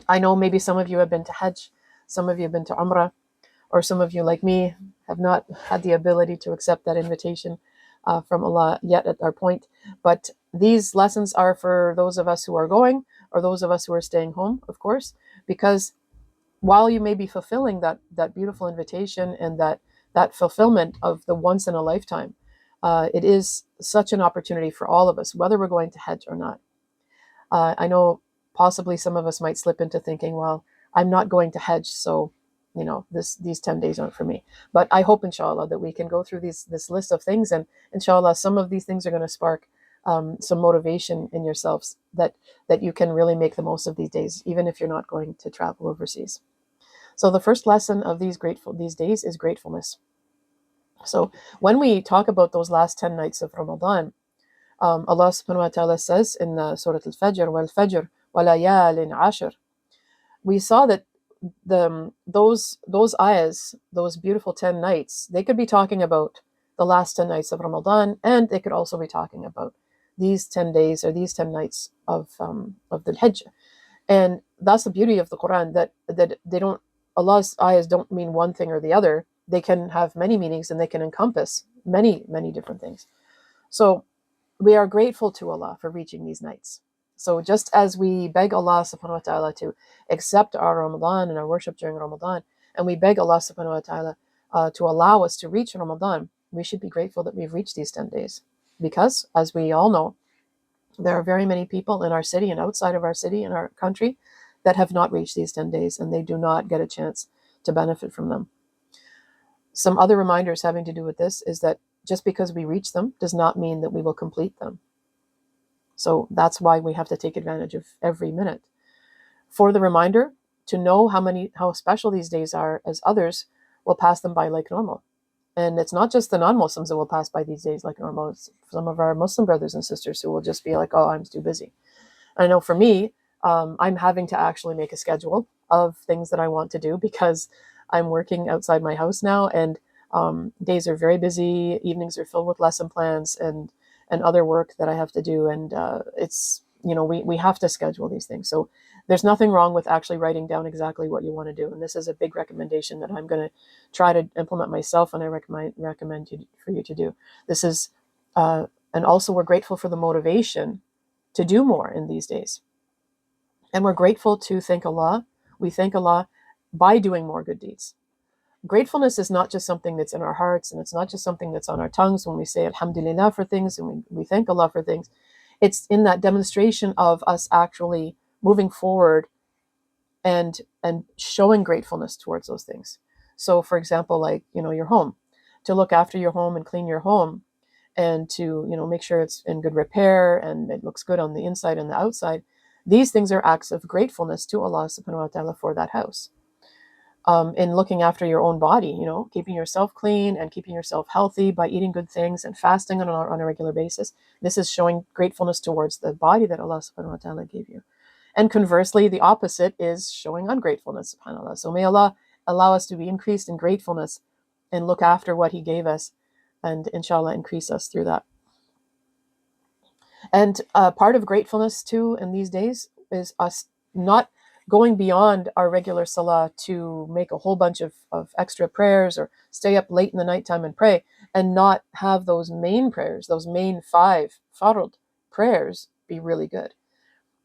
I know maybe some of you have been to Hajj, some of you have been to Umrah, or some of you, like me, have not had the ability to accept that invitation from Allah yet at our point. But these lessons are for those of us who are going, or those of us who are staying home, of course, because while you may be fulfilling that beautiful invitation and that fulfillment of the once in a lifetime, it is such an opportunity for all of us, whether we're going to Hajj or not. I know possibly some of us might slip into thinking, well, I'm not going to Hajj, so these 10 days aren't for me. But I hope, inshallah, that we can go through this list of things, and inshallah, some of these things are going to spark some motivation in yourselves that you can really make the most of these days, even if you're not going to travel overseas. So the first lesson of these days is gratefulness. So when we talk about those last 10 nights of Ramadan, Allah subhanahu wa ta'ala says in Surah Al-Fajr, wal-Fajr, walayalin ashr. We saw that those ayahs, those beautiful 10 nights, they could be talking about the last 10 nights of Ramadan, and they could also be talking about these 10 days or these 10 nights of the Hajj. And that's the beauty of the Quran, that they don't, Allah's ayahs don't mean one thing or the other. They can have many meanings, and they can encompass many, many different things. So we are grateful to Allah for reaching these nights. So just as we beg Allah subhanahu wa ta'ala to accept our Ramadan and our worship during Ramadan, and we beg Allah subhanahu wa ta'ala to allow us to reach Ramadan, we should be grateful that we've reached these 10 days. Because, as we all know, there are very many people in our city and outside of our city, in our country, that have not reached these 10 days, and they do not get a chance to benefit from them. Some other reminders having to do with this is that just because we reach them does not mean that we will complete them. So that's why we have to take advantage of every minute. For the reminder, to know how special these days are, as others will pass them by like normal. And it's not just the non-Muslims that will pass by these days like normal. It's some of our Muslim brothers and sisters who will just be like, oh, I'm too busy. I know for me, I'm having to actually make a schedule of things that I want to do, because I'm working outside my house now, and days are very busy. Evenings are filled with lesson plans and other work that I have to do. And it's, we have to schedule these things. So there's nothing wrong with actually writing down exactly what you want to do. And this is a big recommendation that I'm going to try to implement myself, and I recommend for you to do. This is, and also we're grateful for the motivation to do more in these days. And we're grateful to thank Allah. We thank Allah by doing more good deeds. Gratefulness is not just something that's in our hearts, and it's not just something that's on our tongues when we say Alhamdulillah for things and we thank Allah for things. It's in that demonstration of us actually moving forward and showing gratefulness towards those things. So, for example, like, your home, to look after your home and clean your home, and to, make sure it's in good repair and it looks good on the inside and the outside. These things are acts of gratefulness to Allah subhanahu wa ta'ala for that house. In looking after your own body, keeping yourself clean and keeping yourself healthy by eating good things and fasting on a regular basis. This is showing gratefulness towards the body that Allah subhanahu wa ta'ala gave you. And conversely, the opposite is showing ungratefulness, subhanAllah. So may Allah allow us to be increased in gratefulness and look after what He gave us, and inshallah increase us through that. And part of gratefulness too in these days is us not going beyond our regular salah to make a whole bunch of extra prayers or stay up late in the nighttime and pray, and not have those main prayers, those main 5 farud prayers be really good.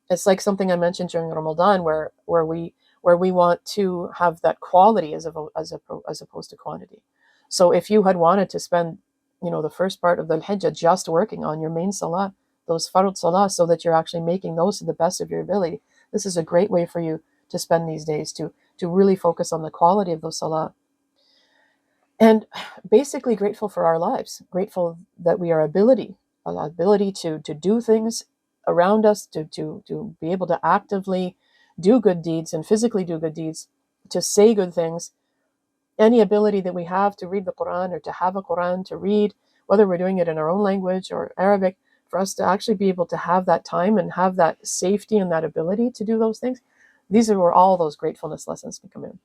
It's like something I mentioned during Ramadan, where we want to have that quality as opposed to quantity. So if you had wanted to spend, the first part of the Hijjah just working on your main salah, those farud salah, so that you're actually making those to the best of your ability, this is a great way for you to spend these days, to really focus on the quality of those salah. And basically grateful for our lives, grateful that we are ability to do things around us, to be able to actively do good deeds and physically do good deeds, to say good things, any ability that we have to read the Quran or to have a Quran to read, whether we're doing it in our own language or Arabic, for us to actually be able to have that time and have that safety and that ability to do those things. These are where all those gratefulness lessons can come in.